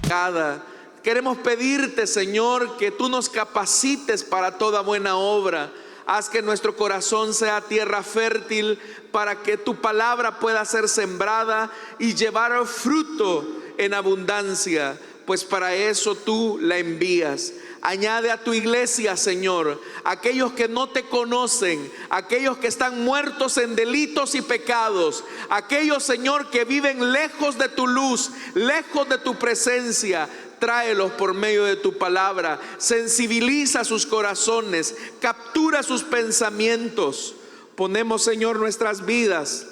santificada. Queremos pedirte, Señor, que tú nos capacites para toda buena obra. Haz que nuestro corazón sea tierra fértil para que tu palabra pueda ser sembrada y llevar fruto en abundancia, pues para eso tú la envías. Añade a tu iglesia, Señor, aquellos que no te conocen, aquellos que están muertos en delitos y pecados, aquellos, Señor, que viven lejos de tu luz, lejos de tu presencia. Tráelos por medio de tu palabra, sensibiliza sus corazones, captura sus pensamientos. Ponemos, Señor, nuestras vidas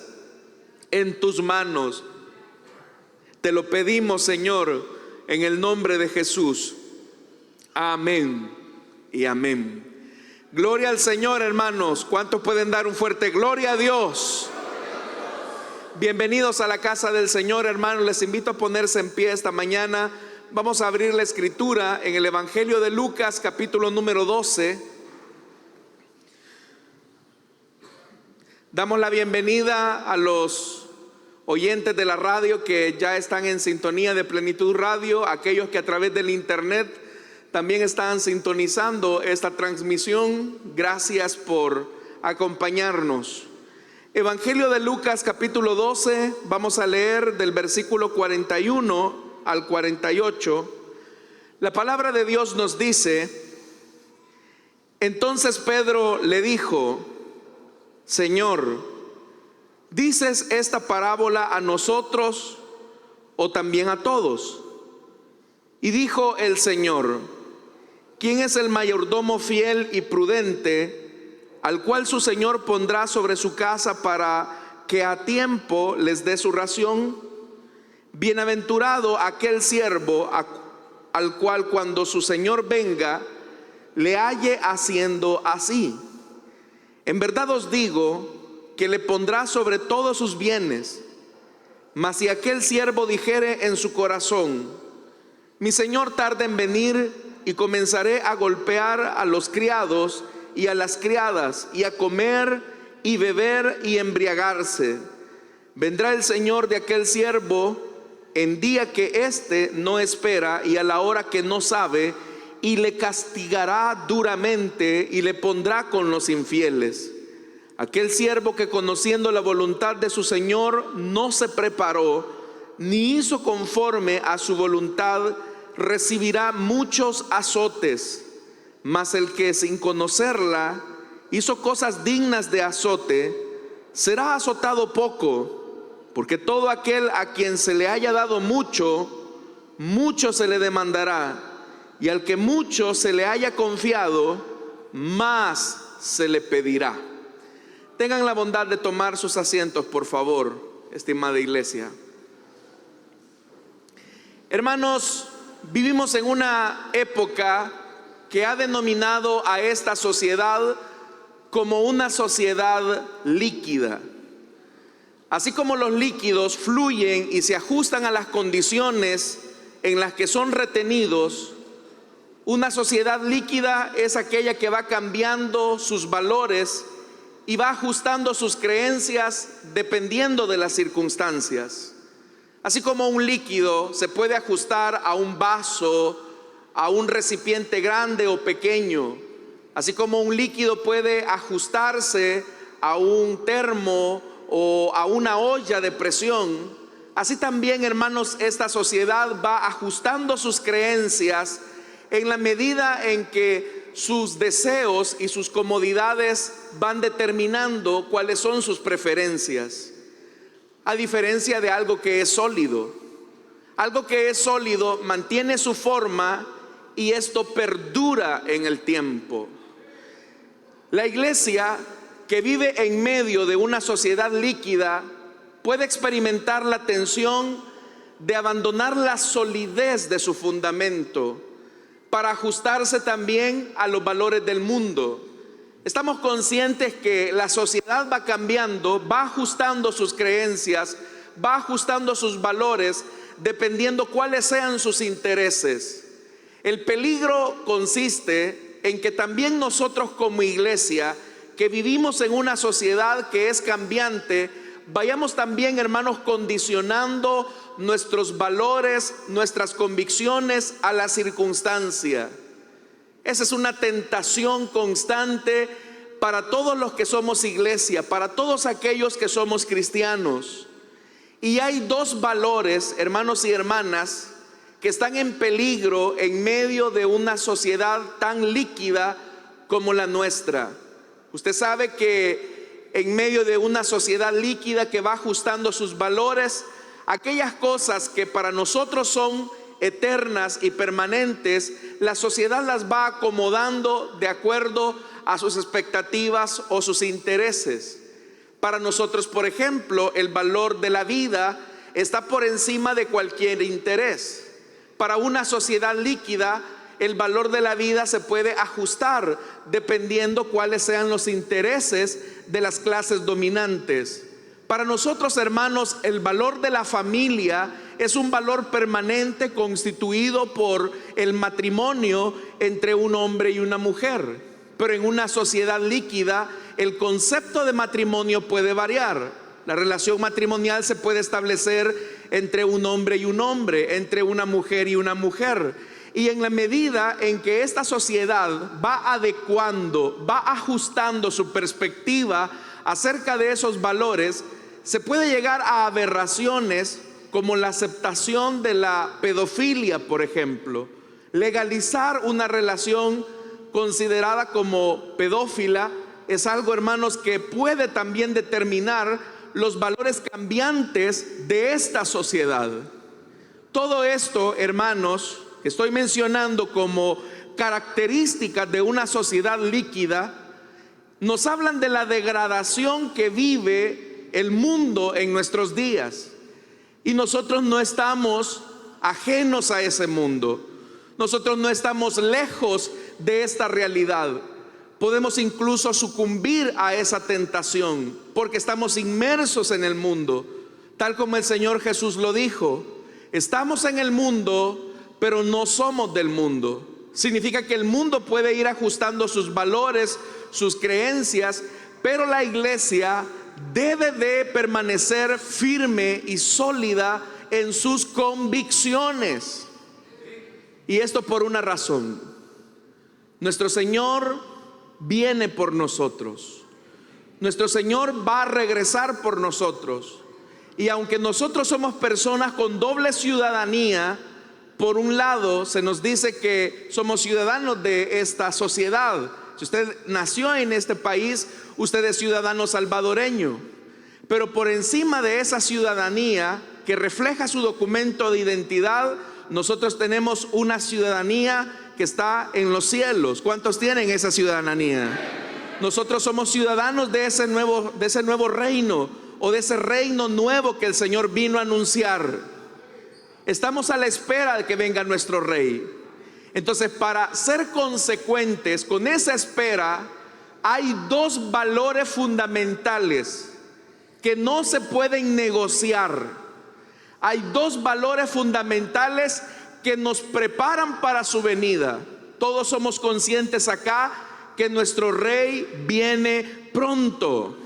en tus manos. Te lo pedimos, Señor, en el nombre de Jesús. Amén y amén. Gloria al Señor, hermanos. ¿Cuántos pueden dar un fuerte gloria a Dios? Bienvenidos a la casa del Señor, hermanos. Les invito a ponerse en pie esta mañana. Vamos a abrir la escritura en el Evangelio de Lucas, capítulo número 12. Damos la bienvenida a los oyentes de la radio que ya están en sintonía de Plenitud Radio, aquellos que a través del internet también están sintonizando esta transmisión. Gracias por acompañarnos. Evangelio de Lucas, capítulo 12, vamos a leer del versículo 41 al 48. La palabra de Dios nos dice: entonces Pedro le dijo: Señor, ¿dices esta parábola a nosotros o también a todos? Y dijo el Señor: ¿quién es el mayordomo fiel y prudente, al cual su señor pondrá sobre su casa para que a tiempo les dé su ración? Bienaventurado aquel siervo al cual cuando su señor venga le halle haciendo así. En verdad os digo que le pondrá sobre todos sus bienes. Mas si aquel siervo dijere en su corazón: mi señor tarda en venir, y comenzaré a golpear a los criados y a las criadas, y a comer y beber y embriagarse, vendrá el señor de aquel siervo en día que éste no espera y a la hora que no sabe, y le castigará duramente y le pondrá con los infieles. Aquel siervo que, conociendo la voluntad de su señor, no se preparó ni hizo conforme a su voluntad, recibirá muchos azotes. Mas el que sin conocerla hizo cosas dignas de azote, será azotado poco. Porque todo aquel a quien se le haya dado mucho, mucho se le demandará. Y al que mucho se le haya confiado, más se le pedirá. Tengan la bondad de tomar sus asientos, por favor, estimada iglesia. Hermanos, vivimos en una época que ha denominado a esta sociedad como una sociedad líquida. Así como los líquidos fluyen y se ajustan a las condiciones en las que son retenidos, una sociedad líquida es aquella que va cambiando sus valores y va ajustando sus creencias dependiendo de las circunstancias. Así como un líquido se puede ajustar a un vaso, a un recipiente grande o pequeño, así como un líquido puede ajustarse a un termo o a una olla de presión, así también, hermanos, esta sociedad va ajustando sus creencias en la medida en que sus deseos y sus comodidades van determinando cuáles son sus preferencias. A diferencia de algo que es sólido. Algo que es sólido mantiene su forma y esto perdura en el tiempo. La iglesia, que vive en medio de una sociedad líquida, puede experimentar la tensión de abandonar la solidez de su fundamento para ajustarse también a los valores del mundo. Estamos conscientes que la sociedad va cambiando, va ajustando sus creencias, va ajustando sus valores dependiendo cuáles sean sus intereses. El peligro consiste en que también nosotros como iglesia, que vivimos en una sociedad que es cambiante, vayamos también, hermanos, condicionando nuestros valores, nuestras convicciones a la circunstancia. Esa es una tentación constante para todos los que somos iglesia, para todos aquellos que somos cristianos. Y hay dos valores, hermanos y hermanas, que están en peligro en medio de una sociedad tan líquida como la nuestra. Usted sabe que en medio de una sociedad líquida que va ajustando sus valores, aquellas cosas que para nosotros son eternas y permanentes, la sociedad las va acomodando de acuerdo a sus expectativas o sus intereses. Para nosotros, por ejemplo, el valor de la vida está por encima de cualquier interés. Para una sociedad líquida, el valor de la vida se puede ajustar dependiendo cuáles sean los intereses de las clases dominantes. Para nosotros, hermanos, el valor de la familia es un valor permanente constituido por el matrimonio entre un hombre y una mujer. Pero en una sociedad líquida, el concepto de matrimonio puede variar. La relación matrimonial se puede establecer entre un hombre y un hombre, entre una mujer y una mujer. Y en la medida en que esta sociedad va adecuando, va ajustando su perspectiva acerca de esos valores, se puede llegar a aberraciones como la aceptación de la pedofilia, por ejemplo. Legalizar una relación considerada como pedófila es algo, hermanos, que puede también determinar los valores cambiantes de esta sociedad. Todo esto, hermanos, que estoy mencionando como características de una sociedad líquida, nos hablan de la degradación que vive el mundo en nuestros días. Y nosotros no estamos ajenos a ese mundo. Nosotros no estamos lejos de esta realidad. Podemos incluso sucumbir a esa tentación porque estamos inmersos en el mundo, tal como el Señor Jesús lo dijo. Estamos en el mundo, pero no somos del mundo. Significa que el mundo puede ir ajustando sus valores, sus creencias, pero la iglesia debe de permanecer firme y sólida en sus convicciones. Y esto por una razón: nuestro Señor viene por nosotros. Nuestro Señor va a regresar por nosotros. Y aunque nosotros somos personas con doble ciudadanía, por un lado se nos dice que somos ciudadanos de esta sociedad. Si usted nació en este país, usted es ciudadano salvadoreño. Pero por encima de esa ciudadanía que refleja su documento de identidad, nosotros tenemos una ciudadanía que está en los cielos. ¿Cuántos tienen esa ciudadanía? Nosotros somos ciudadanos de ese nuevo reino, o de ese reino nuevo que el Señor vino a anunciar. Estamos a la espera de que venga nuestro rey. Entonces, para ser consecuentes con esa espera, hay dos valores fundamentales que no se pueden negociar. Hay dos valores fundamentales que nos preparan para su venida. Todos somos conscientes acá que nuestro rey viene pronto.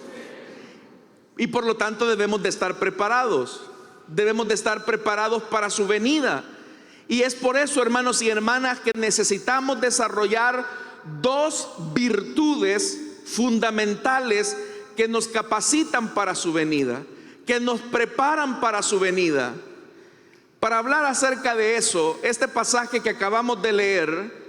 Y por lo tanto debemos de estar preparados. Debemos de estar preparados para su venida. Y es por eso, hermanos y hermanas, que necesitamos desarrollar dos virtudes fundamentales que nos capacitan para su venida, que nos preparan para su venida. Para hablar acerca de eso, este pasaje que acabamos de leer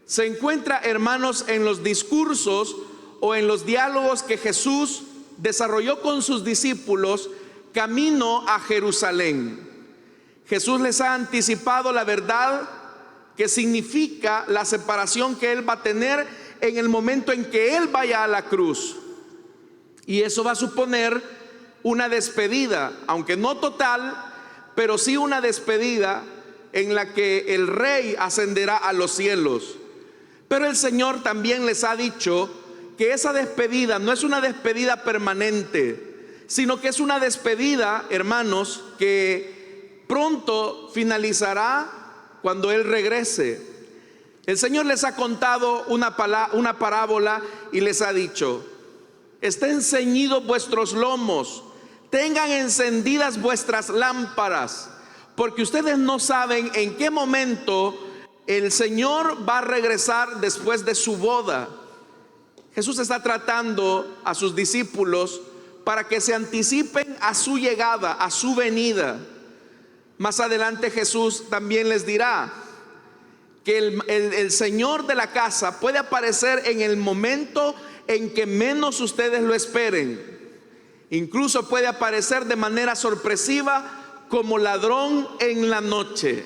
se encuentra, hermanos, en los discursos o en los diálogos que Jesús desarrolló con sus discípulos camino a Jerusalén. Jesús les ha anticipado la verdad que significa la separación que Él va a tener en el momento en que Él vaya a la cruz. Y eso va a suponer una despedida, aunque no total, pero sí una despedida en la que el Rey ascenderá a los cielos. Pero el Señor también les ha dicho que esa despedida no es una despedida permanente, sino que es una despedida, hermanos, que pronto finalizará cuando Él regrese. El Señor les ha contado una parábola y les ha dicho: estén ceñidos vuestros lomos, tengan encendidas vuestras lámparas, porque ustedes no saben en qué momento el Señor va a regresar después de su boda. Jesús está tratando a sus discípulos para que se anticipen a su llegada, a su venida. Más adelante Jesús también les dirá que el Señor de la casa puede aparecer en el momento en que menos ustedes lo esperen. Incluso puede aparecer de manera sorpresiva como ladrón en la noche.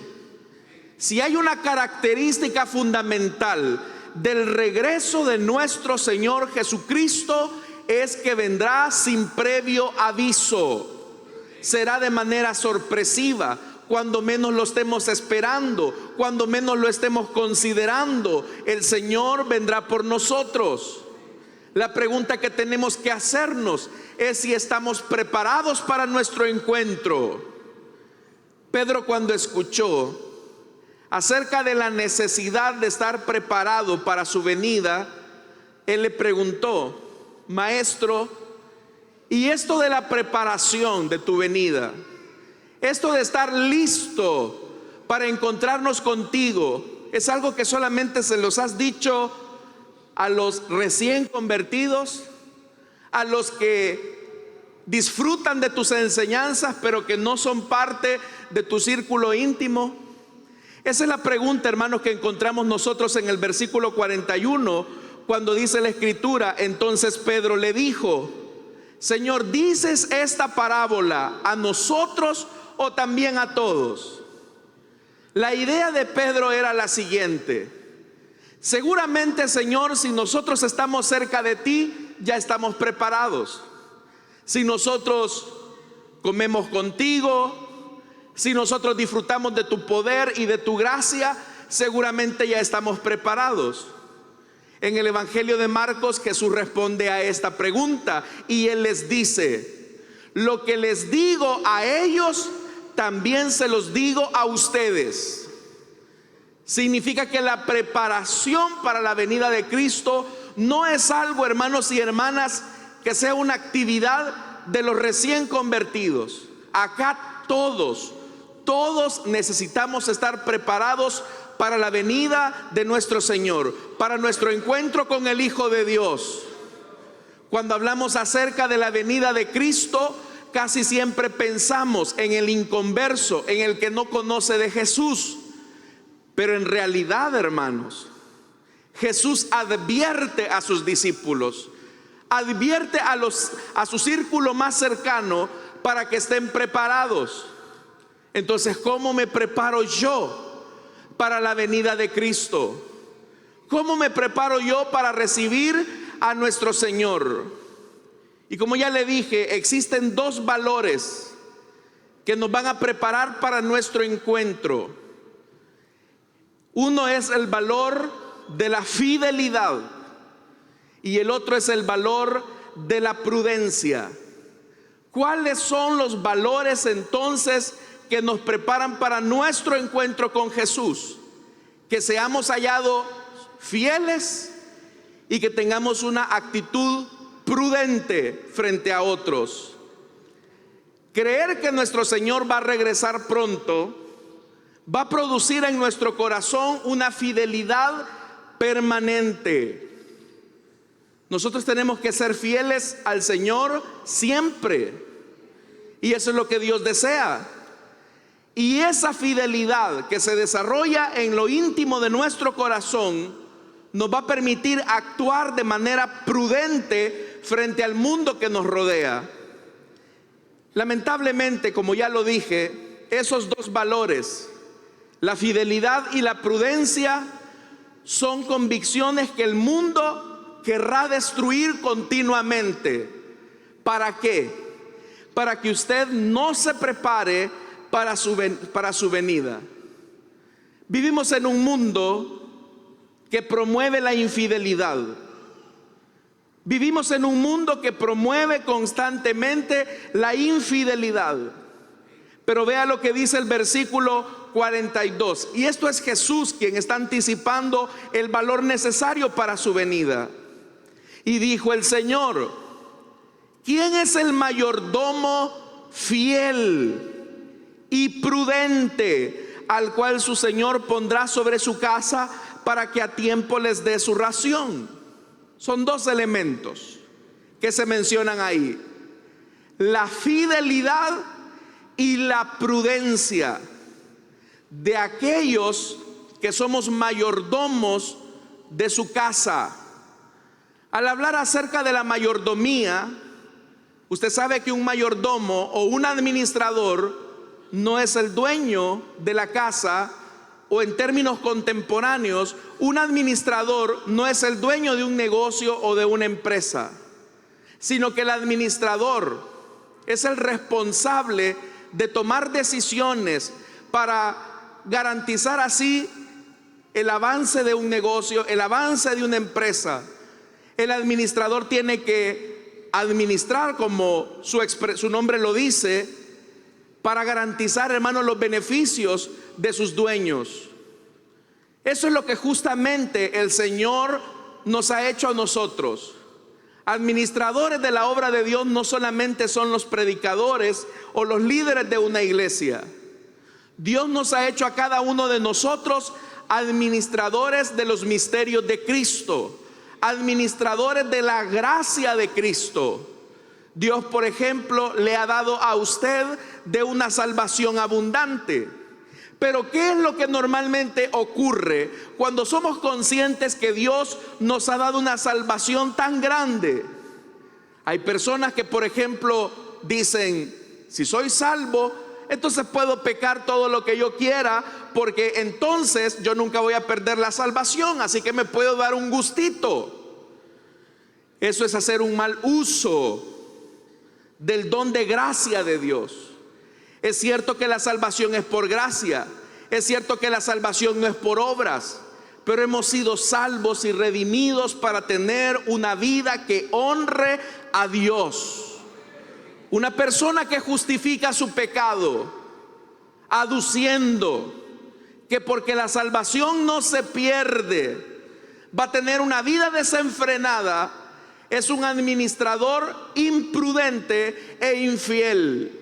Si hay una característica fundamental del regreso de nuestro Señor Jesucristo, es que vendrá sin previo aviso. Será de manera sorpresiva, cuando menos lo estemos esperando, cuando menos lo estemos considerando. El Señor vendrá por nosotros. La pregunta que tenemos que hacernos es si estamos preparados para nuestro encuentro. Pedro, cuando escuchó acerca de la necesidad de estar preparado para su venida, él le preguntó: Maestro, ¿y esto de la preparación de tu venida, esto de estar listo para encontrarnos contigo, es algo que solamente se los has dicho a los recién convertidos, a los que disfrutan de tus enseñanzas pero que no son parte de tu círculo íntimo? Esa es la pregunta, hermanos, que encontramos nosotros en el versículo 41, cuando dice la escritura: entonces Pedro le dijo: Señor, ¿dices esta parábola a nosotros o también a todos? La idea de Pedro era la siguiente: seguramente, Señor, si nosotros estamos cerca de ti, ya estamos preparados. Si nosotros comemos contigo, si nosotros disfrutamos de tu poder y de tu gracia, seguramente ya estamos preparados. En el Evangelio de Marcos, Jesús responde a esta pregunta y Él les dice: lo que les digo a ellos, también se los digo a ustedes. Significa que la preparación para la venida de Cristo no es algo, hermanos y hermanas, que sea una actividad de los recién convertidos. Acá todos necesitamos estar preparados para la venida de nuestro Señor, para nuestro encuentro con el Hijo de Dios. Cuando hablamos acerca de la venida de Cristo, casi siempre pensamos en el inconverso, en el que no conoce de Jesús. Pero en realidad, hermanos, Jesús advierte a sus discípulos, advierte a su círculo más cercano para que estén preparados. Entonces, ¿cómo me preparo yo para la venida de Cristo? ¿Cómo me preparo yo para recibir a nuestro Señor? Y como ya le dije, existen dos valores que nos van a preparar para nuestro encuentro. Uno es el valor de la fidelidad y el otro es el valor de la prudencia. ¿Cuáles son los valores entonces que nos preparan para nuestro encuentro con Jesús? Que seamos hallados fieles y que tengamos una actitud prudente frente a otros. Creer que nuestro Señor va a regresar pronto va a producir en nuestro corazón una fidelidad permanente. Nosotros tenemos que ser fieles al Señor siempre, y eso es lo que Dios desea. Y esa fidelidad que se desarrolla en lo íntimo de nuestro corazón nos va a permitir actuar de manera prudente frente al mundo que nos rodea. Lamentablemente, como ya lo dije, esos dos valores, la fidelidad y la prudencia, son convicciones que el mundo querrá destruir continuamente. ¿Para qué? Para que usted no se prepare para su venida. Vivimos en un mundo que promueve la infidelidad. Vivimos en un mundo que promueve constantemente la infidelidad. Pero vea lo que dice el versículo 42. Y esto es Jesús quien está anticipando el valor necesario para su venida. Y dijo el Señor: ¿quién es el mayordomo fiel y prudente al cual su señor pondrá sobre su casa para que a tiempo les dé su ración? Son dos elementos que se mencionan ahí: la fidelidad y la prudencia de aquellos que somos mayordomos de su casa. Al hablar acerca de la mayordomía, usted sabe que un mayordomo o un administrador no es el dueño de la casa, o en términos contemporáneos, un administrador no es el dueño de un negocio o de una empresa, sino que el administrador es el responsable de tomar decisiones para garantizar así el avance de un negocio, el avance de una empresa. El administrador tiene que administrar, como su nombre lo dice, para garantizar, hermanos, los beneficios de sus dueños. Eso es lo que justamente el Señor nos ha hecho a nosotros. Administradores de la obra de Dios no solamente son los predicadores o los líderes de una iglesia. Dios nos ha hecho a cada uno de nosotros administradores de los misterios de Cristo, administradores de la gracia de Cristo. Dios, por ejemplo, le ha dado a usted de una salvación abundante. Pero ¿qué es lo que normalmente ocurre cuando somos conscientes que Dios nos ha dado una salvación tan grande? Hay personas que, por ejemplo, dicen: si soy salvo, entonces puedo pecar todo lo que yo quiera, porque entonces yo nunca voy a perder la salvación, así que me puedo dar un gustito. Eso es hacer un mal uso del don de gracia de Dios. Es cierto que la salvación es por gracia, es cierto que la salvación no es por obras, pero hemos sido salvos y redimidos para tener una vida que honre a Dios. Una persona que justifica su pecado aduciendo que porque la salvación no se pierde, va a tener una vida desenfrenada, es un administrador imprudente e infiel,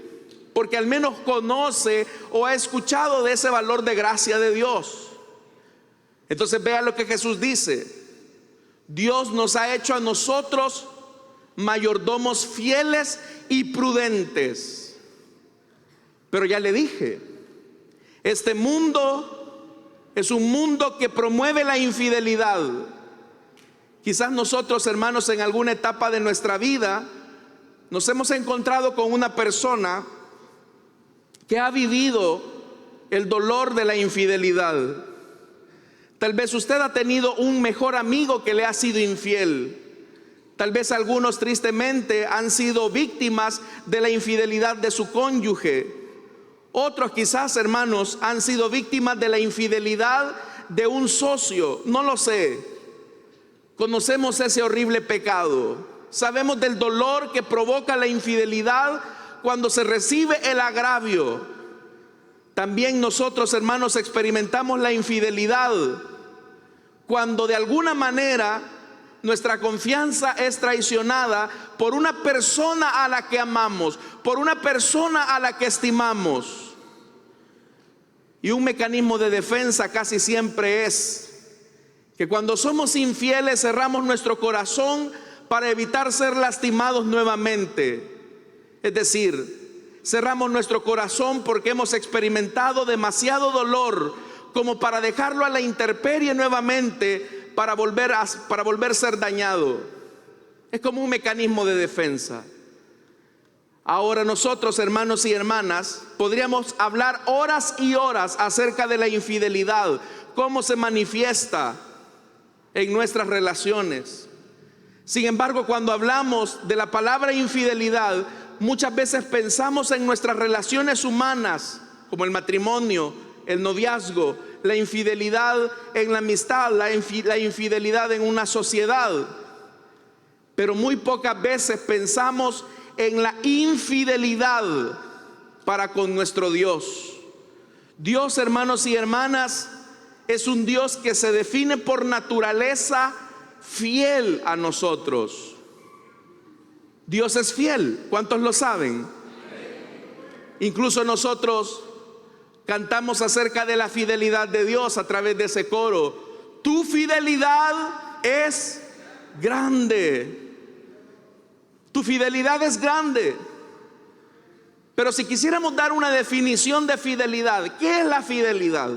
porque al menos conoce o ha escuchado de ese valor de gracia de Dios. Entonces vea lo que Jesús dice: Dios nos ha hecho a nosotros mayordomos fieles y prudentes. Pero ya le dije, este mundo es un mundo que promueve la infidelidad. Quizás nosotros, hermanos, en alguna etapa de nuestra vida nos hemos encontrado con una persona que ha vivido el dolor de la infidelidad. Tal vez usted ha tenido un mejor amigo que le ha sido infiel. Tal vez algunos tristemente han sido víctimas de la infidelidad de su cónyuge. Otros quizás, hermanos, han sido víctimas de la infidelidad de un socio. No lo sé. Conocemos ese horrible pecado. Sabemos del dolor que provoca la infidelidad cuando se recibe el agravio. También nosotros, hermanos, experimentamos la infidelidad cuando de alguna manera nuestra confianza es traicionada por una persona a la que amamos, por una persona a la que estimamos. Y un mecanismo de defensa casi siempre es que cuando somos infieles cerramos nuestro corazón para evitar ser lastimados nuevamente. Es decir, cerramos nuestro corazón porque hemos experimentado demasiado dolor como para dejarlo a la intemperie nuevamente para volver a ser dañado. Es como un mecanismo de defensa. Ahora nosotros, hermanos y hermanas, podríamos hablar horas y horas acerca de la infidelidad, cómo se manifiesta en nuestras relaciones. Sin embargo, cuando hablamos de la palabra infidelidad, muchas veces pensamos en nuestras relaciones humanas, como el matrimonio, el noviazgo, la infidelidad en la amistad, la infidelidad en una sociedad. Pero muy pocas veces pensamos en la infidelidad para con nuestro Dios. Dios, hermanos y hermanas, es un Dios que se define por naturaleza fiel a nosotros. Dios es fiel. ¿Cuántos lo saben? Incluso nosotros cantamos acerca de la fidelidad de Dios a través de ese coro. Tu fidelidad es grande. Tu fidelidad es grande. Pero si quisiéramos dar una definición de fidelidad, ¿qué es la fidelidad?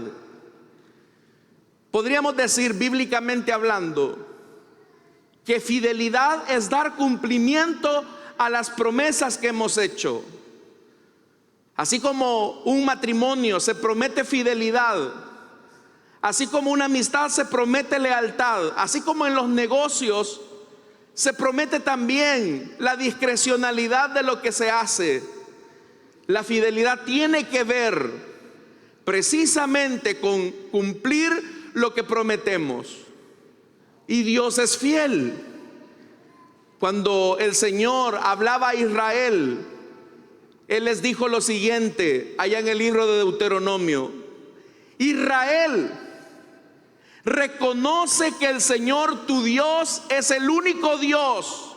Podríamos decir, bíblicamente hablando, que fidelidad es dar cumplimiento a las promesas que hemos hecho. Así como un matrimonio se promete fidelidad, así como una amistad se promete lealtad, así como en los negocios se promete también la discrecionalidad de lo que se hace. La fidelidad tiene que ver precisamente con cumplir lo que prometemos. Y Dios es fiel. Cuando el Señor hablaba a Israel, Él les dijo lo siguiente, allá en el libro de Deuteronomio: Israel, reconoce que el Señor tu Dios es el único Dios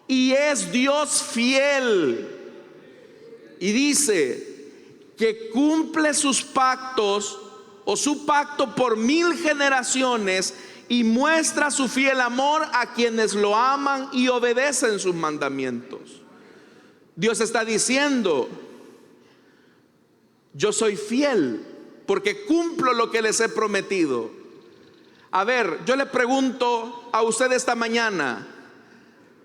y es Dios fiel. Y dice que cumple sus pactos o su pacto por 1000 generaciones y muestra su fiel amor a quienes lo aman y obedecen sus mandamientos. Dios está diciendo: yo soy fiel porque cumplo lo que les he prometido. A ver, yo le pregunto a usted esta mañana: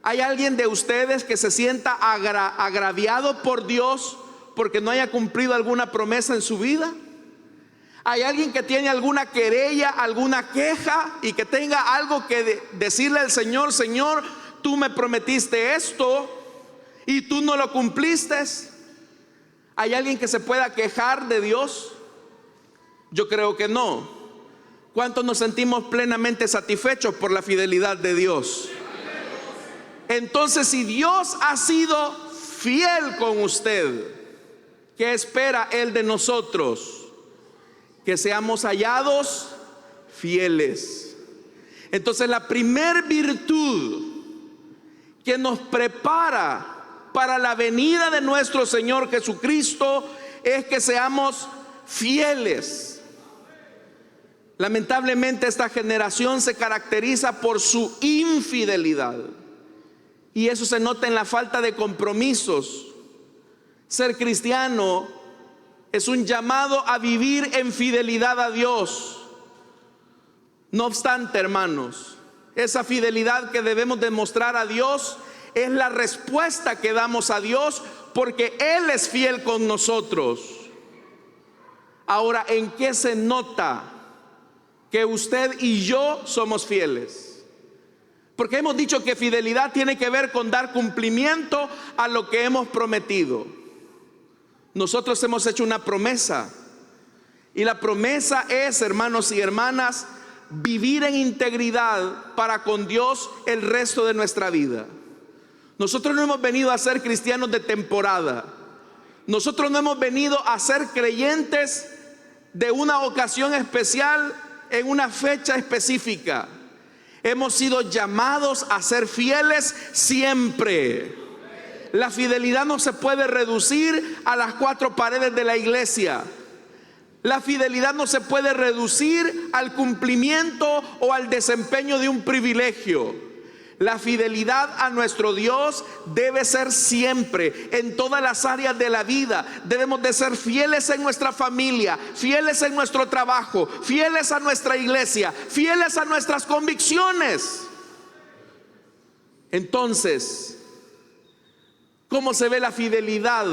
¿hay alguien de ustedes que se sienta agraviado por Dios porque no haya cumplido alguna promesa en su vida? ¿Hay alguien que tiene alguna querella, alguna queja y que tenga algo que decirle al Señor? Señor, tú me prometiste esto y tú no lo cumpliste. ¿Hay alguien que se pueda quejar de Dios? Yo creo que no. ¿Cuántos nos sentimos plenamente satisfechos por la fidelidad de Dios? Entonces, si Dios ha sido fiel con usted, ¿qué espera Él de nosotros? Que seamos hallados fieles. Entonces, la primer virtud que nos prepara para la venida de nuestro Señor Jesucristo es que seamos fieles. Lamentablemente, esta generación se caracteriza por su infidelidad, y eso se nota en la falta de compromisos. Ser cristiano es un llamado a vivir en fidelidad a Dios. No obstante, hermanos, esa fidelidad que debemos demostrar a Dios es la respuesta que damos a Dios, porque Él es fiel con nosotros. Ahora, ¿en qué se nota que usted y yo somos fieles? Porque hemos dicho que fidelidad tiene que ver con dar cumplimiento a lo que hemos prometido. Nosotros hemos hecho una promesa, y la promesa es, hermanos y hermanas, vivir en integridad para con Dios el resto de nuestra vida. Nosotros no hemos venido a ser cristianos de temporada. Nosotros no hemos venido a ser creyentes de una ocasión especial en una fecha específica. Hemos sido llamados a ser fieles siempre. La fidelidad no se puede reducir a las 4 paredes de la iglesia. La fidelidad no se puede reducir al cumplimiento o al desempeño de un privilegio. La fidelidad a nuestro Dios debe ser siempre, en todas las áreas de la vida. Debemos de ser fieles en nuestra familia, fieles en nuestro trabajo, fieles a nuestra iglesia, fieles a nuestras convicciones. Entonces, ¿cómo se ve la fidelidad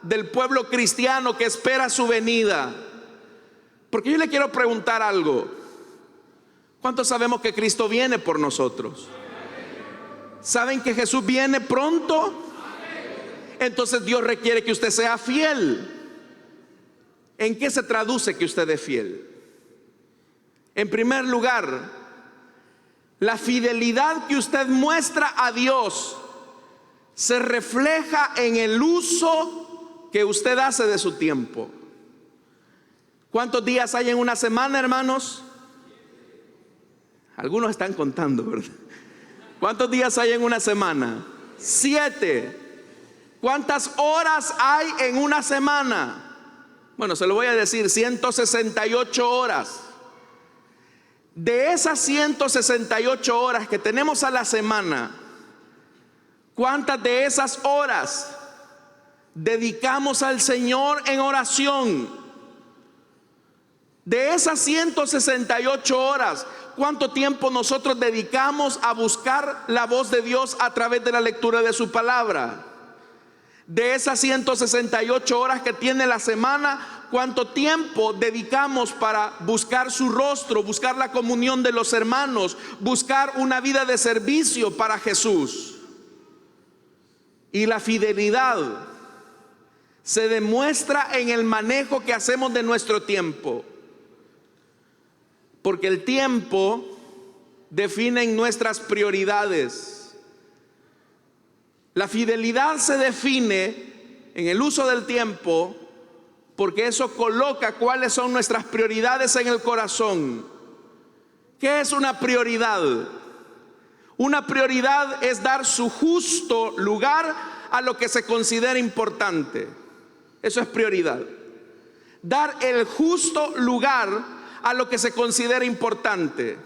del pueblo cristiano que espera su venida? Porque yo le quiero preguntar algo. ¿Cuántos sabemos que Cristo viene por nosotros? ¿Saben que Jesús viene pronto? Entonces Dios requiere que usted sea fiel. ¿En qué se traduce que usted es fiel? En primer lugar, la fidelidad que usted muestra a Dios se refleja en el uso que usted hace de su tiempo. ¿Cuántos días hay en una semana, hermanos? Algunos están contando, ¿verdad? ¿Cuántos días hay en una semana? 7. ¿Cuántas horas hay en una semana? Bueno, se lo voy a decir, 168 horas. De esas 168 horas que tenemos a la semana, ¿cuántas de esas horas dedicamos al Señor en oración? De esas 168 horas, ¿cuánto tiempo nosotros dedicamos a buscar la voz de Dios a través de la lectura de su palabra? De esas 168 horas que tiene la semana, ¿cuánto tiempo dedicamos para buscar su rostro, buscar la comunión de los hermanos, buscar una vida de servicio para Jesús? Y la fidelidad se demuestra en el manejo que hacemos de nuestro tiempo, porque el tiempo define nuestras prioridades. La fidelidad se define en el uso del tiempo, porque eso coloca cuáles son nuestras prioridades en el corazón. ¿Qué es una prioridad? Una prioridad es dar su justo lugar a lo que se considera importante. Eso es prioridad. Dar el justo lugar a lo que se considera importante.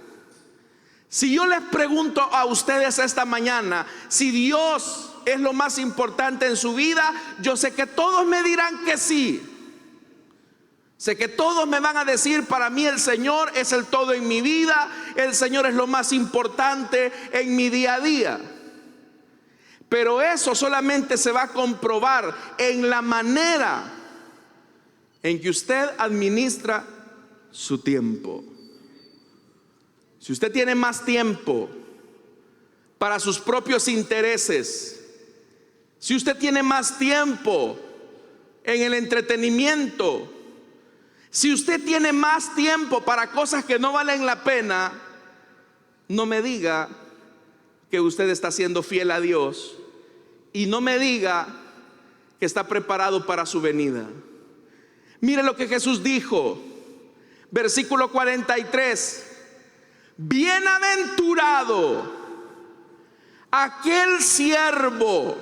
Si yo les pregunto a ustedes esta mañana si Dios es lo más importante en su vida, yo sé que todos me dirán que sí. Sé que todos me van a decir: para mí el Señor es el todo en mi vida, el Señor es lo más importante en mi día a día. Pero eso solamente se va a comprobar en la manera en que usted administra su tiempo. Si usted tiene más tiempo para sus propios intereses, si usted tiene más tiempo en el entretenimiento, si usted tiene más tiempo para cosas que no valen la pena, no me diga que usted está siendo fiel a Dios, y no me diga que está preparado para su venida. Mire lo que Jesús dijo, versículo 43: bienaventurado aquel siervo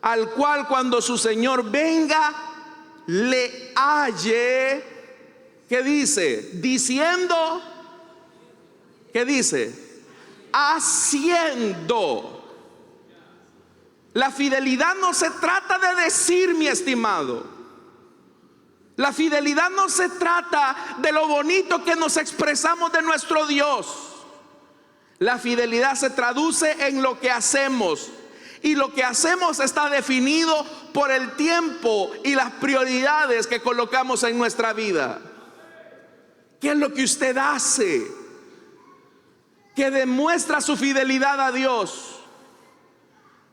al cual cuando su Señor venga le halle, ¿qué dice? Diciendo, ¿qué dice? Haciendo. La fidelidad no se trata de decir, mi estimado. La fidelidad no se trata de lo bonito que nos expresamos de nuestro Dios. La fidelidad se traduce en lo que hacemos. Y lo que hacemos está definido por el tiempo y las prioridades que colocamos en nuestra vida. ¿Qué es lo que usted hace que demuestra su fidelidad a Dios?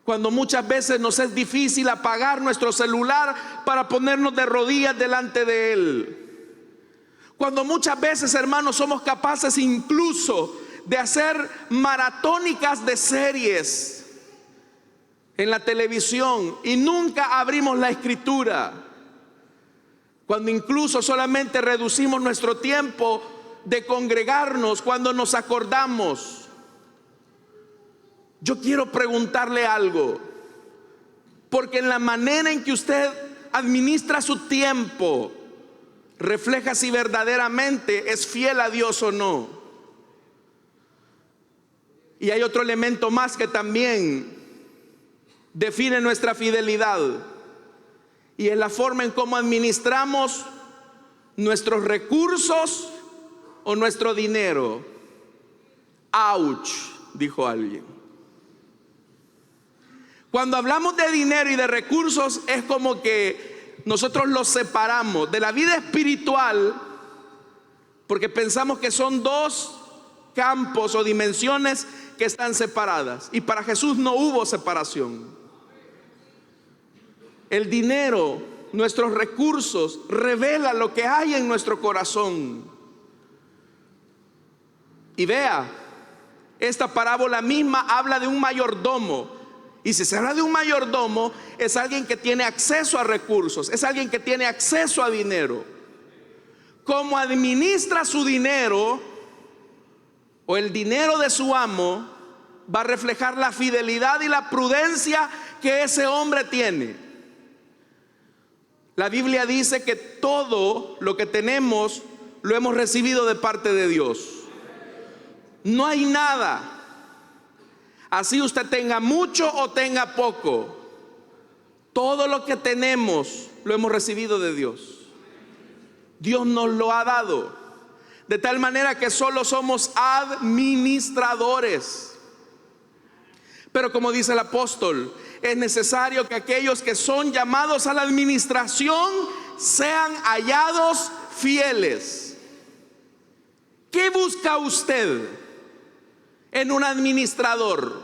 Cuando muchas veces nos es difícil apagar nuestro celular para ponernos de rodillas delante de Él. Cuando muchas veces, hermanos, somos capaces incluso de hacer maratónicas de series en la televisión y nunca abrimos la Escritura. Cuando incluso solamente reducimos nuestro tiempo de congregarnos cuando nos acordamos. Yo quiero preguntarle algo, porque en la manera en que usted administra su tiempo refleja si verdaderamente es fiel a Dios o no. Y hay otro elemento más que también define nuestra fidelidad, y es la forma en cómo administramos nuestros recursos o nuestro dinero. Ouch, dijo alguien. Cuando hablamos de dinero y de recursos, es como que nosotros los separamos de la vida espiritual, porque pensamos que son dos campos o dimensiones que están separadas, y para Jesús no hubo separación. El dinero, nuestros recursos, revela lo que hay en nuestro corazón. Y vea, esta parábola misma habla de un mayordomo. Y si se habla de un mayordomo, es alguien que tiene acceso a recursos, es alguien que tiene acceso a dinero. Cómo administra su dinero o el dinero de su amo va a reflejar la fidelidad y la prudencia que ese hombre tiene. La Biblia dice que todo lo que tenemos lo hemos recibido de parte de Dios. No hay nada, así usted tenga mucho o tenga poco, todo lo que tenemos lo hemos recibido de Dios. Dios nos lo ha dado, de tal manera que solo somos administradores. Pero como dice el apóstol, es necesario que aquellos que son llamados a la administración sean hallados fieles. ¿Qué busca usted en un administrador?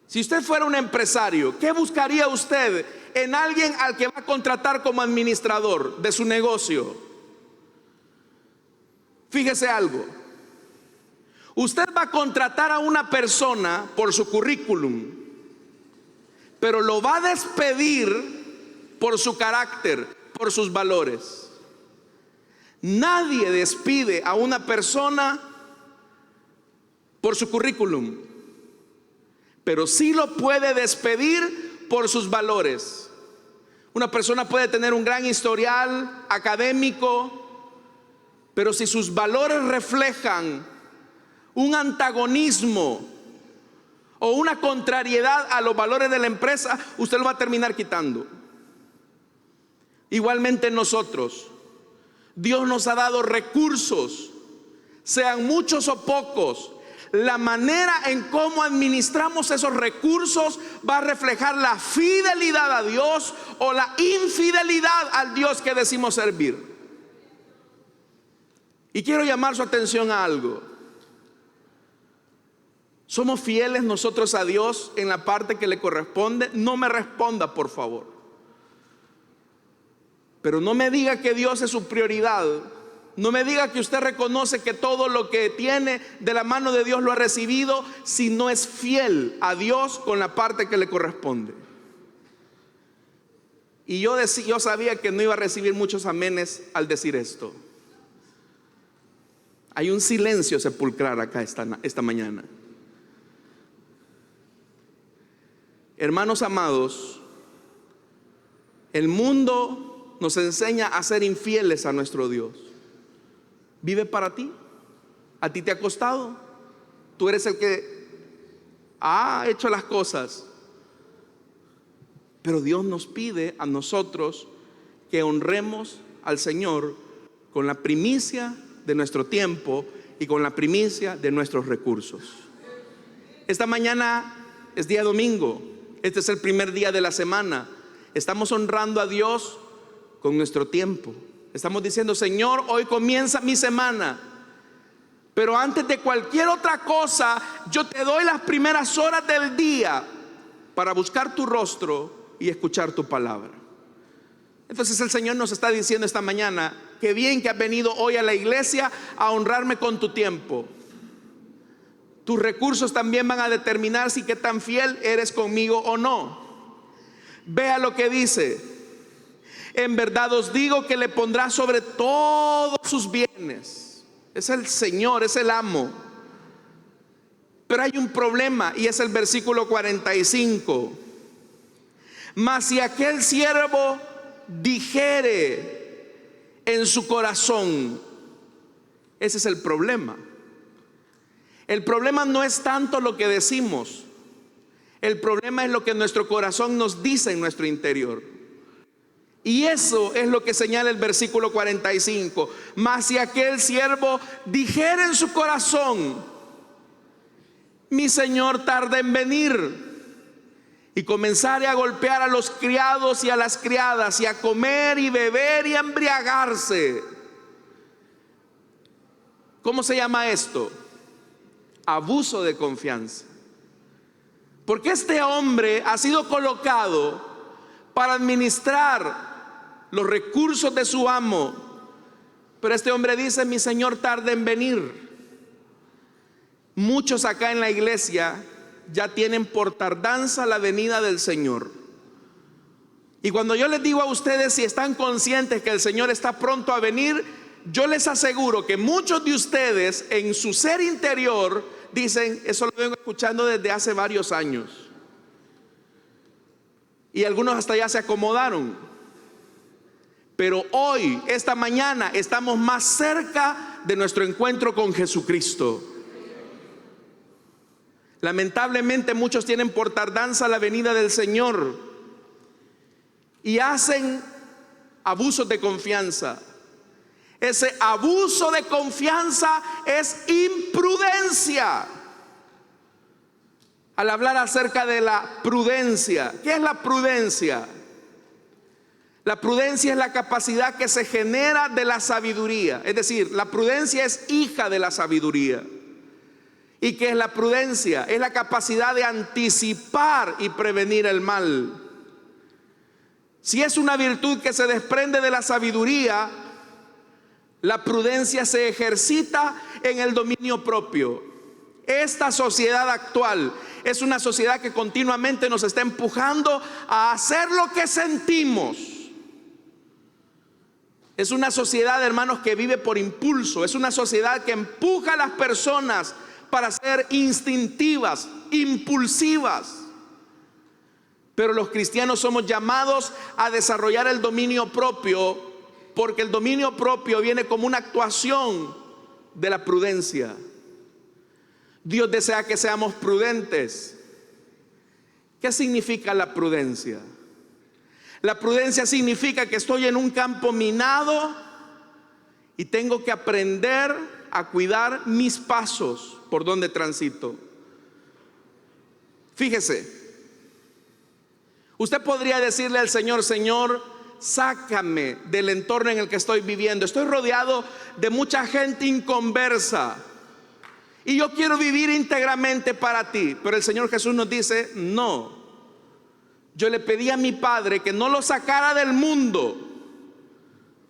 Si usted fuera un empresario, ¿qué buscaría usted en alguien al que va a contratar como administrador de su negocio? Fíjese algo. Usted va a contratar a una persona por su currículum, pero lo va a despedir por su carácter, por sus valores. Nadie despide a una persona por su currículum, pero sí lo puede despedir por sus valores. Una persona puede tener un gran historial académico, pero si sus valores reflejan un antagonismo o una contrariedad a los valores de la empresa, usted lo va a terminar quitando. Igualmente nosotros, Dios nos ha dado recursos, sean muchos o pocos. La manera en cómo administramos esos recursos va a reflejar la fidelidad a Dios o la infidelidad al Dios que decimos servir. Y quiero llamar su atención a algo. ¿Somos fieles nosotros a Dios en la parte que le corresponde? No me responda, por favor. Pero no me diga que Dios es su prioridad. No me diga que usted reconoce que todo lo que tiene de la mano de Dios lo ha recibido, si no es fiel a Dios con la parte que le corresponde. Y yo sabía que no iba a recibir muchos amenes al decir esto. Hay un silencio sepulcral acá esta mañana. Hermanos amados, el mundo nos enseña a ser infieles a nuestro Dios. Vive para ti. A ti te ha costado. Tú eres el que ha hecho las cosas. Pero Dios nos pide a nosotros que honremos al Señor con la primicia de nuestro tiempo y con la primicia de nuestros recursos. Esta mañana es día domingo. Este es el primer día de la semana. Estamos honrando a Dios con nuestro tiempo. Estamos diciendo: Señor, hoy comienza mi semana, pero antes de cualquier otra cosa, yo te doy las primeras horas del día para buscar tu rostro y escuchar tu palabra. Entonces el Señor nos está diciendo esta mañana: qué bien que has venido hoy a la iglesia a honrarme con tu tiempo. Tus recursos también van a determinar si qué tan fiel eres conmigo o no. Vea lo que dice: en verdad os digo que le pondrá sobre todos sus bienes. Es el Señor, es el amo. Pero hay un problema, y es el versículo 45. Mas si aquel siervo dijere en su corazón, ese es el problema. El problema no es tanto lo que decimos, el problema es lo que nuestro corazón nos dice en nuestro interior. Y eso es lo que señala el versículo 45. Mas si aquel siervo dijere en su corazón: mi señor tarda en venir, y comenzare a golpear a los criados y a las criadas, y a comer y beber y a embriagarse. ¿Cómo se llama esto? Abuso de confianza. Porque este hombre ha sido colocado para administrar los recursos de su amo, pero este hombre dice: mi señor tarda en venir. Muchos acá en la iglesia ya tienen por tardanza la venida del Señor. Y cuando yo les digo a ustedes si están conscientes que el Señor está pronto a venir, yo les aseguro que muchos de ustedes en su ser interior dicen, eso lo vengo escuchando desde hace varios años. Y algunos hasta ya se acomodaron. Pero hoy, esta mañana, estamos más cerca de nuestro encuentro con Jesucristo. Lamentablemente muchos tienen por tardanza la venida del Señor y hacen abusos de confianza. Ese abuso de confianza es imprudencia. Al hablar acerca de la prudencia, ¿qué es la prudencia? La prudencia es la capacidad que se genera de la sabiduría. Es decir, la prudencia es hija de la sabiduría. ¿Y qué es la prudencia? Es la capacidad de anticipar y prevenir el mal. Si es una virtud que se desprende de la sabiduría, la prudencia se ejercita en el dominio propio. Esta sociedad actual es una sociedad que continuamente nos está empujando a hacer lo que sentimos. Es una sociedad, hermanos, que vive por impulso. Es una sociedad que empuja a las personas para ser instintivas, impulsivas. Pero los cristianos somos llamados a desarrollar el dominio propio, porque el dominio propio viene como una actuación de la prudencia. Dios desea que seamos prudentes. ¿Qué significa la prudencia? La prudencia significa que estoy en un campo minado y tengo que aprender a cuidar mis pasos por donde transito. Fíjese, usted podría decirle al Señor: Señor, sácame del entorno en el que estoy viviendo. Estoy rodeado de mucha gente inconversa y yo quiero vivir íntegramente para ti. Pero el Señor Jesús nos dice: no. Yo le pedí a mi Padre que no los sacara del mundo.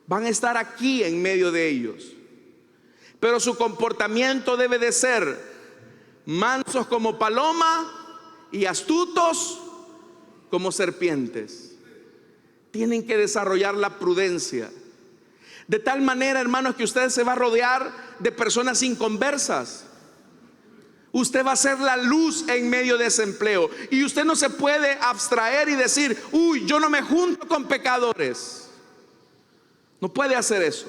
Van a estar aquí en medio de ellos, pero su comportamiento debe de ser mansos como paloma y astutos como serpientes. Tienen que desarrollar la prudencia. De tal manera, hermanos, que usted se va a rodear de personas inconversas. Usted va a ser la luz en medio de ese empleo. Y usted no se puede abstraer y decir: uy, yo no me junto con pecadores. No puede hacer eso.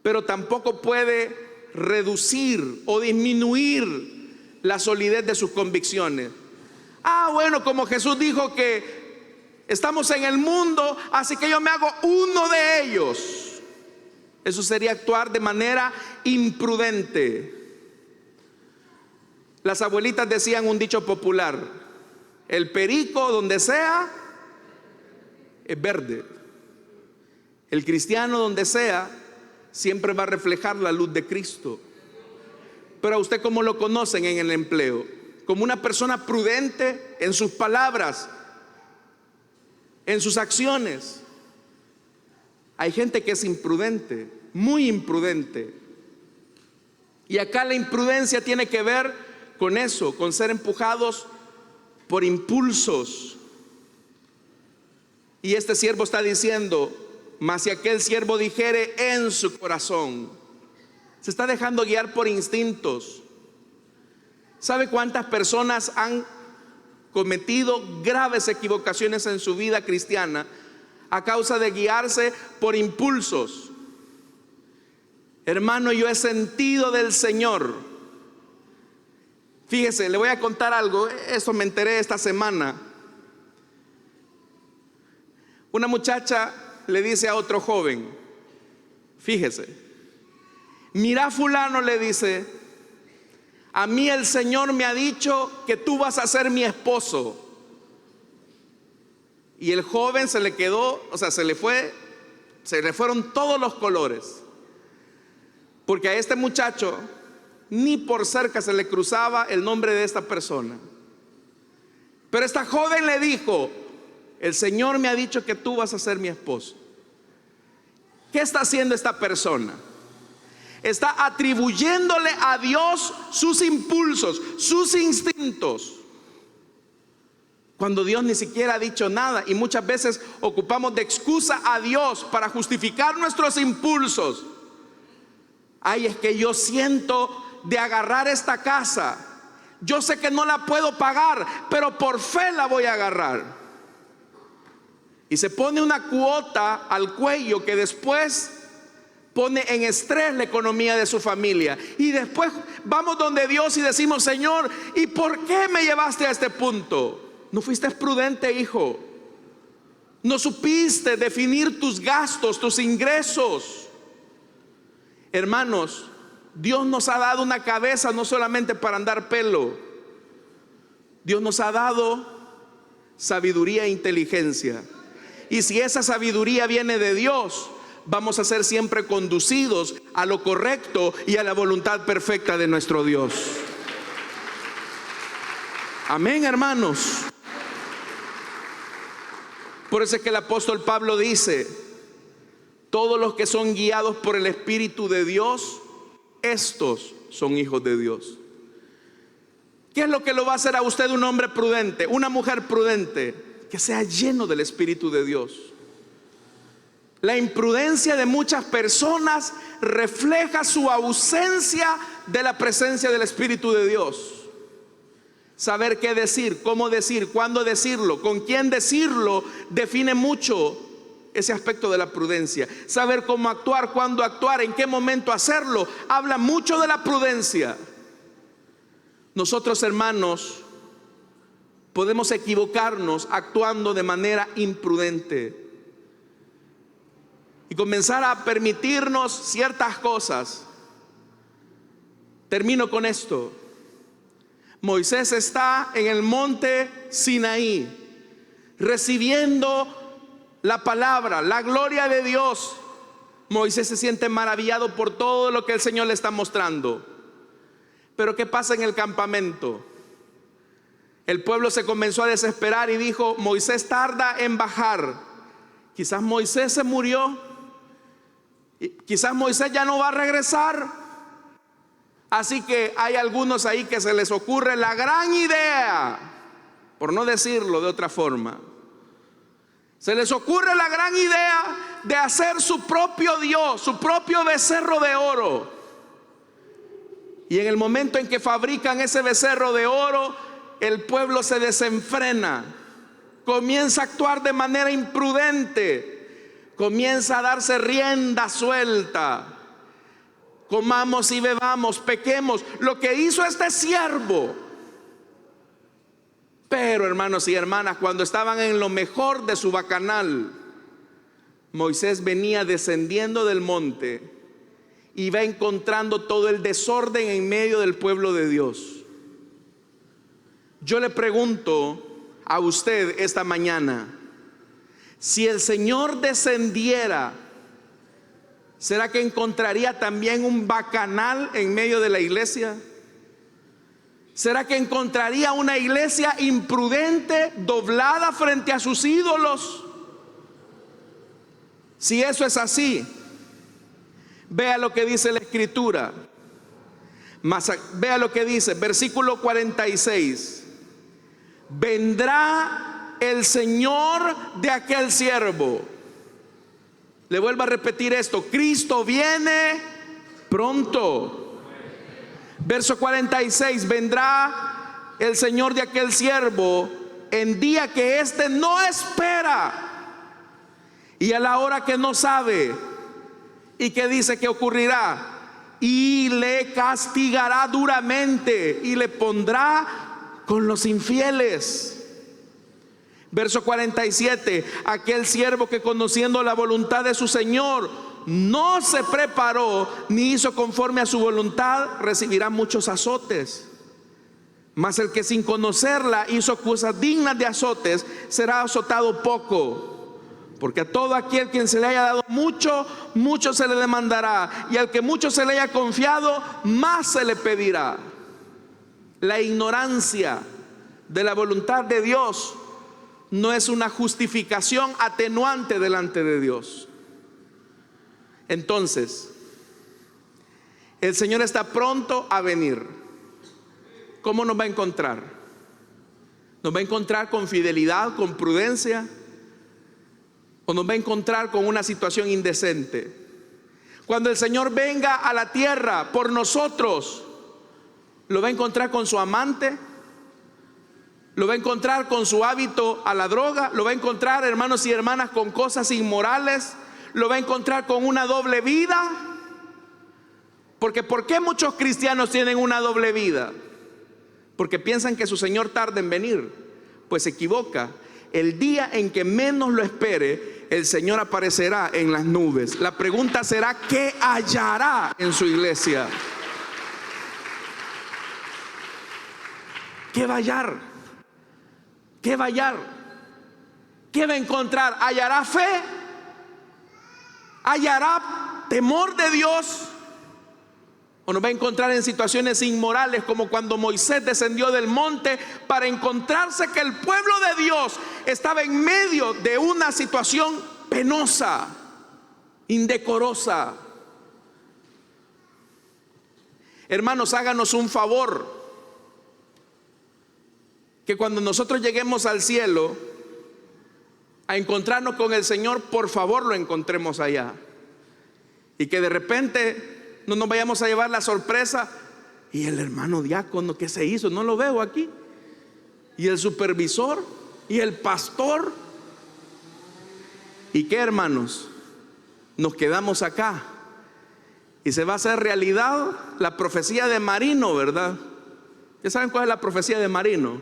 Pero tampoco puede reducir o disminuir la solidez de sus convicciones. Bueno, como Jesús dijo que estamos en el mundo, así que yo me hago uno de ellos. Eso sería actuar de manera imprudente. Las abuelitas decían un dicho popular: el perico donde sea es verde. El cristiano donde sea siempre va a reflejar la luz de Cristo. Pero a usted, ¿cómo lo conocen en el empleo? Como una persona prudente en sus palabras, en sus acciones. Hay gente que es imprudente, muy imprudente. Y acá la imprudencia tiene que ver con eso, con ser empujados por impulsos. Y este siervo está diciendo: mas si aquel siervo dijere en su corazón. Se está dejando guiar por instintos. ¿Sabe cuántas personas han cometido graves equivocaciones en su vida cristiana a causa de guiarse por impulsos? Hermano, yo he sentido del Señor. Fíjese, le voy a contar algo. Eso me enteré esta semana. Una muchacha le dice a otro joven: fíjese, mira, fulano, le dice, a mí el Señor me ha dicho que tú vas a ser mi esposo. Y el joven se le quedó, se le fueron todos los colores, porque a este muchacho ni por cerca se le cruzaba el nombre de esta persona. Pero esta joven le dijo: el Señor me ha dicho que tú vas a ser mi esposo. ¿Qué está haciendo esta persona? Está atribuyéndole a Dios sus impulsos, sus instintos, cuando Dios ni siquiera ha dicho nada. Y muchas veces ocupamos de excusa a Dios para justificar nuestros impulsos. Es que yo siento de agarrar esta casa. Yo sé que no la puedo pagar, pero por fe la voy a agarrar. Y se pone una cuota al cuello que después pone en estrés la economía de su familia. Y después vamos donde Dios y decimos: Señor, ¿y por qué me llevaste a este punto? No fuiste prudente, hijo. No supiste definir tus gastos, tus ingresos. Hermanos, Dios nos ha dado una cabeza no solamente para andar pelo. Dios nos ha dado sabiduría e inteligencia. Y si esa sabiduría viene de Dios, vamos a ser siempre conducidos a lo correcto y a la voluntad perfecta de nuestro Dios. Amén, hermanos. Por eso es que el apóstol Pablo dice: todos los que son guiados por el Espíritu de Dios, estos son hijos de Dios. ¿Qué es lo que lo va a hacer a usted un hombre prudente, una mujer prudente? Que sea lleno del Espíritu de Dios. La imprudencia de muchas personas refleja su ausencia de la presencia del Espíritu de Dios. Saber qué decir, cómo decir, cuándo decirlo, con quién decirlo, define mucho ese aspecto de la prudencia. Saber cómo actuar, cuándo actuar, en qué momento hacerlo, habla mucho de la prudencia. Nosotros, hermanos, podemos equivocarnos actuando de manera imprudente y comenzar a permitirnos ciertas cosas. Termino con esto. Moisés está en el monte Sinaí, recibiendo la palabra, la gloria de Dios. Moisés se siente maravillado por todo lo que el Señor le está mostrando. Pero ¿qué pasa en el campamento? El pueblo se comenzó a desesperar y dijo: Moisés tarda en bajar. Quizás Moisés se murió. Quizás Moisés ya no va a regresar. Así que hay algunos ahí que se les ocurre la gran idea, por no decirlo de otra forma, se les ocurre la gran idea de hacer su propio Dios, su propio becerro de oro. Y en el momento en que fabrican ese becerro de oro, el pueblo se desenfrena, comienza a actuar de manera imprudente, comienza a darse rienda suelta. Comamos y bebamos, pequemos, lo que hizo este siervo. Pero, hermanos y hermanas, cuando estaban en lo mejor de su bacanal, Moisés venía descendiendo del monte y va encontrando todo el desorden en medio del pueblo de Dios. Yo le pregunto a usted esta mañana: si el Señor descendiera, ¿será que encontraría también un bacanal en medio de la iglesia? ¿Será que encontraría una iglesia imprudente, doblada frente a sus ídolos? Si eso es así, vea lo que dice la Escritura. Vea lo que dice, versículo 46. Vendrá el Señor de aquel siervo. Le vuelvo a repetir esto: Cristo viene pronto. Verso 46: vendrá el Señor de aquel siervo en día que éste no espera y a la hora que no sabe. ¿Y qué dice que ocurrirá? Y le castigará duramente y le pondrá con los infieles. Verso 47: aquel siervo que, conociendo la voluntad de su Señor, no se preparó ni hizo conforme a su voluntad, recibirá muchos azotes. Mas el que sin conocerla hizo cosas dignas de azotes, será azotado poco. Porque a todo aquel quien se le haya dado mucho, mucho se le demandará, y al que mucho se le haya confiado, más se le pedirá. La ignorancia de la voluntad de Dios no es una justificación atenuante delante de Dios. Entonces, el Señor está pronto a venir. ¿Cómo nos va a encontrar? ¿Nos va a encontrar con fidelidad, con prudencia? ¿O nos va a encontrar con una situación indecente? Cuando el Señor venga a la tierra por nosotros, lo va a encontrar con su amante, lo va a encontrar con su hábito a la droga, lo va a encontrar, hermanos y hermanas, con cosas inmorales, lo va a encontrar con una doble vida. Porque ¿por qué muchos cristianos tienen una doble vida? Porque piensan que su Señor tarda en venir. Pues se equivoca. El día en que menos lo espere, el Señor aparecerá en las nubes. La pregunta será: ¿qué hallará en su iglesia? ¿Qué va a hallar? ¿Qué va a hallar? ¿Qué va a encontrar? ¿Hallará fe? ¿Hallará temor de Dios? ¿O nos va a encontrar en situaciones inmorales, como cuando Moisés descendió del monte para encontrarse que el pueblo de Dios estaba en medio de una situación penosa, indecorosa? Hermanos, háganos un favor, que cuando nosotros lleguemos al cielo a encontrarnos con el Señor, por favor lo encontremos allá, y que de repente no nos vayamos a llevar la sorpresa: y el hermano diácono, ¿qué se hizo? No lo veo aquí. Y el supervisor, y el pastor. ¿Y qué, hermanos? Nos quedamos acá y se va a hacer realidad la profecía de Marino, ¿verdad? ¿Ya saben cuál es la profecía de Marino?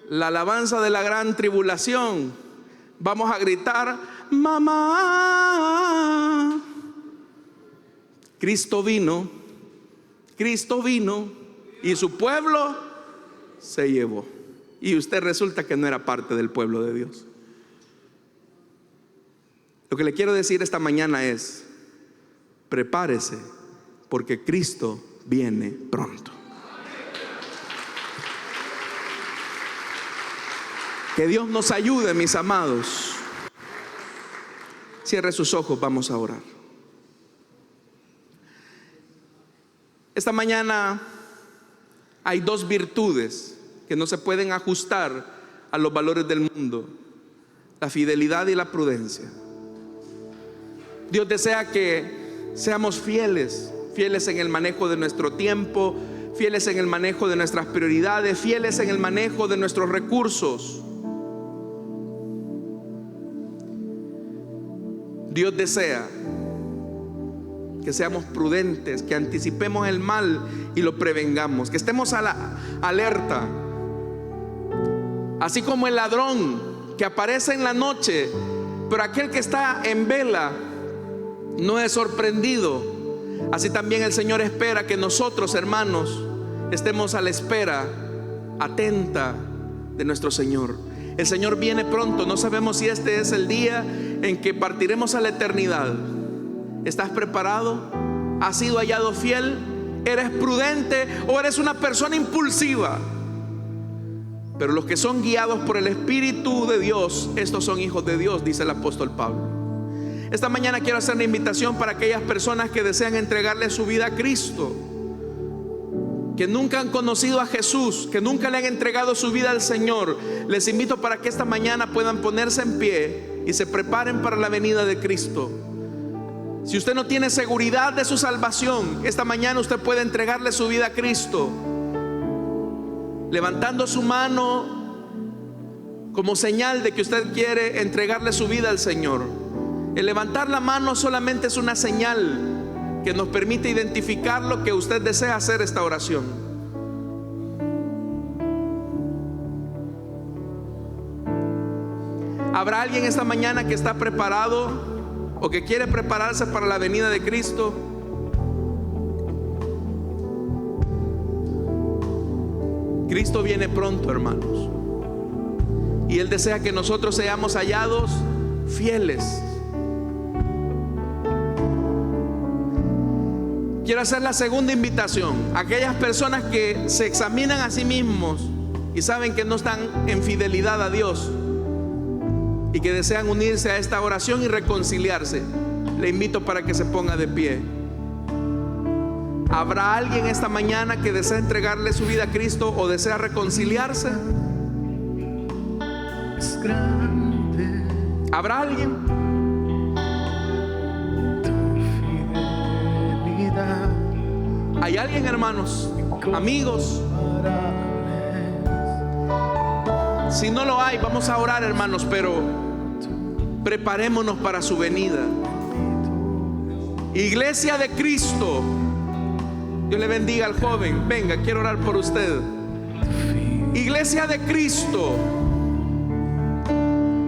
La alabanza de la gran tribulación. Vamos a gritar: mamá, Cristo vino y su pueblo se llevó. Y usted resulta que no era parte del pueblo de Dios. Lo que le quiero decir esta mañana es: prepárese, porque Cristo viene pronto. Que Dios nos ayude, mis amados. Cierre sus ojos, vamos a orar. Esta mañana hay dos virtudes que no se pueden ajustar a los valores del mundo: la fidelidad y la prudencia. Dios desea que seamos fieles en el manejo de nuestro tiempo, fieles en el manejo de nuestras prioridades, fieles en el manejo de nuestros recursos. Dios desea que seamos prudentes, que anticipemos el mal y lo prevengamos, que estemos a la alerta. Así como el ladrón que aparece en la noche, pero aquel que está en vela no es sorprendido, así también el Señor espera que nosotros, hermanos, estemos a la espera atenta de nuestro Señor. El Señor viene pronto. No sabemos si este es el día en que partiremos a la eternidad. ¿Estás preparado? ¿Has sido hallado fiel? ¿Eres prudente o eres una persona impulsiva? Pero los que son guiados por el Espíritu de Dios, estos son hijos de Dios, dice el apóstol Pablo. Esta mañana quiero hacer una invitación para aquellas personas que desean entregarle su vida a Cristo, que nunca han conocido a Jesús, que nunca le han entregado su vida al Señor. Les invito para que esta mañana puedan ponerse en pie y se preparen para la venida de Cristo. Si usted no tiene seguridad de su salvación, esta mañana usted puede entregarle su vida a Cristo, levantando su mano como señal de que usted quiere entregarle su vida al Señor. El levantar la mano solamente es una señal que nos permite identificar lo que usted desea hacer esta oración. ¿Habrá alguien esta mañana que está preparado o que quiere prepararse para la venida de Cristo? Cristo viene pronto, hermanos, y Él desea que nosotros seamos hallados fieles. Quiero hacer la segunda invitación. Aquellas personas que se examinan a sí mismos y saben que no están en fidelidad a Dios y que desean unirse a esta oración y reconciliarse, le invito para que se ponga de pie. ¿Habrá alguien esta mañana que desea entregarle su vida a Cristo o desea reconciliarse? ¿Habrá alguien? ¿Hay alguien, hermanos? amigos. Si no lo hay, vamos a orar, hermanos, pero preparémonos para su venida. Iglesia de Cristo, Dios le bendiga al joven. Venga, quiero orar por usted. Iglesia de Cristo,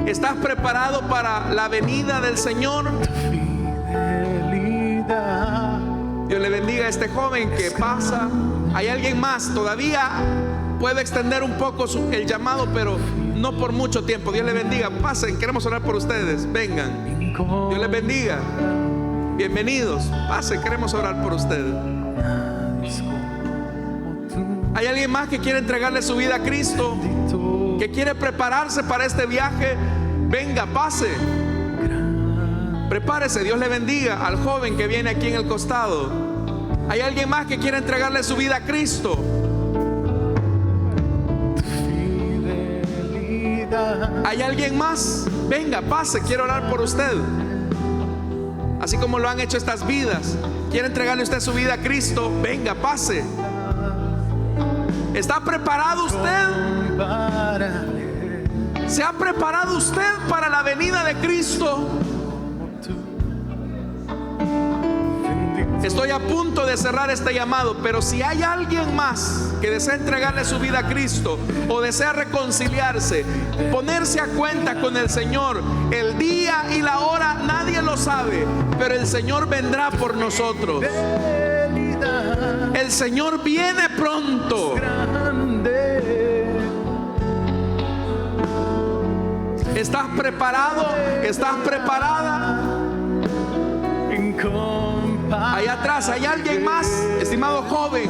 ¿estás preparado para la venida del Señor? Dios le bendiga a este joven que pasa. ¿Hay alguien más? Todavía puedo extender un poco el llamado, pero no por mucho tiempo. Dios le bendiga. Pasen, queremos orar por ustedes. Vengan. Dios les bendiga. Bienvenidos. Pasen, queremos orar por ustedes. ¿Hay alguien más que quiere entregarle su vida a Cristo? ¿Que quiere prepararse para este viaje? Venga, pase. Prepárese. Dios le bendiga al joven que viene aquí en el costado. ¿Hay alguien más que quiere entregarle su vida a Cristo? ¿Hay alguien más? Venga, pase, quiero orar por usted. Así como lo han hecho estas vidas. ¿Quiere entregarle usted su vida a Cristo? Venga, pase. ¿Está preparado usted? ¿Se ha preparado usted para la venida de Cristo? Estoy a punto de cerrar este llamado, pero si hay alguien más que desea entregarle su vida a Cristo o desea reconciliarse, ponerse a cuenta con el Señor, el día y la hora nadie lo sabe, pero el Señor vendrá por nosotros. El Señor viene pronto. ¿Estás preparado? ¿Estás preparada? Allá atrás, ¿hay alguien más? Estimado joven,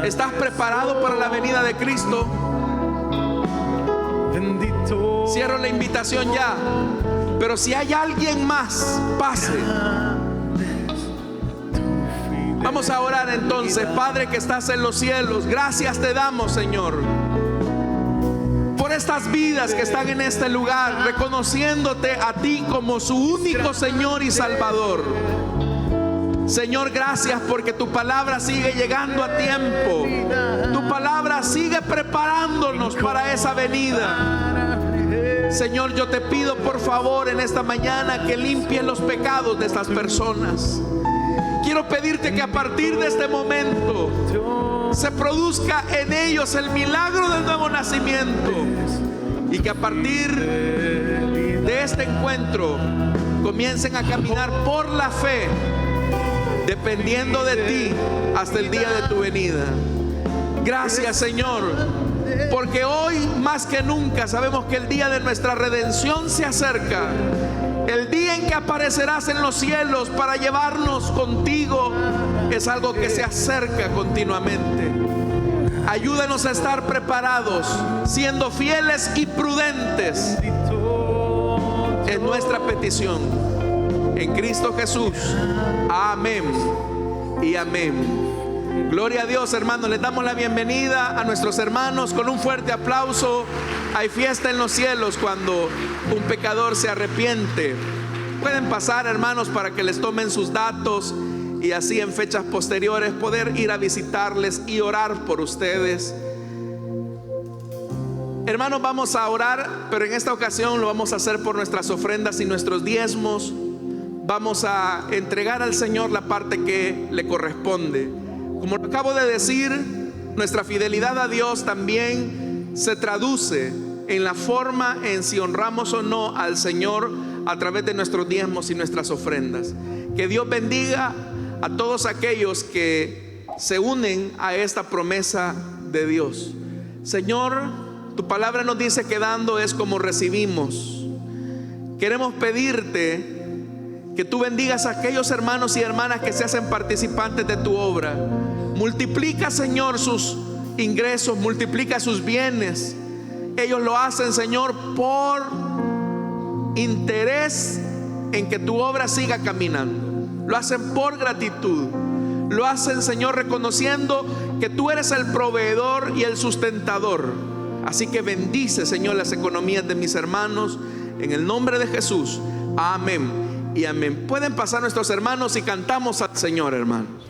¿estás preparado para la venida de Cristo? Cierro la invitación ya, pero si hay alguien más, pase. Vamos a orar entonces. Padre que estás en los cielos, gracias te damos, Señor, por estas vidas que están en este lugar, reconociéndote a ti como su único Señor y Salvador. Señor, gracias porque tu palabra sigue llegando a tiempo. Tu palabra sigue preparándonos para esa venida. Señor, yo te pido por favor en esta mañana que limpies los pecados de estas personas. Quiero pedirte que a partir de este momento se produzca en ellos el milagro del nuevo nacimiento, y que a partir de este encuentro comiencen a caminar por la fe, dependiendo de ti hasta el día de tu venida. Gracias, Señor, porque hoy más que nunca sabemos que el día de nuestra redención se acerca. El día en que aparecerás en los cielos para llevarnos contigo es algo que se acerca continuamente. Ayúdanos a estar preparados, siendo fieles y prudentes. Es nuestra petición en Cristo Jesús. Amén y amén. Gloria a Dios, hermanos. Les damos la bienvenida a nuestros hermanos con un fuerte aplauso. Hay fiesta en los cielos cuando un pecador se arrepiente. Pueden pasar, hermanos, para que les tomen sus datos y así en fechas posteriores poder ir a visitarles y orar por ustedes. Hermanos, vamos a orar, pero en esta ocasión lo vamos a hacer por nuestras ofrendas y nuestros diezmos. Vamos a entregar al Señor la parte que le corresponde. Como lo acabo de decir, nuestra fidelidad a Dios también se traduce en la forma en si honramos o no al Señor a través de nuestros diezmos y nuestras ofrendas. Que Dios bendiga a todos aquellos que se unen a esta promesa de Dios. Señor, tu palabra nos dice que dando es como recibimos. Queremos pedirte que tú bendigas a aquellos hermanos y hermanas que se hacen participantes de tu obra. Multiplica, Señor, sus ingresos, multiplica sus bienes. Ellos lo hacen, Señor, por interés en que tu obra siga caminando. Lo hacen por gratitud. Lo hacen, Señor, reconociendo que tú eres el proveedor y el sustentador. Así que bendice, Señor, las economías de mis hermanos en el nombre de Jesús. Amén y amén. Pueden pasar nuestros hermanos y cantamos al Señor, hermanos.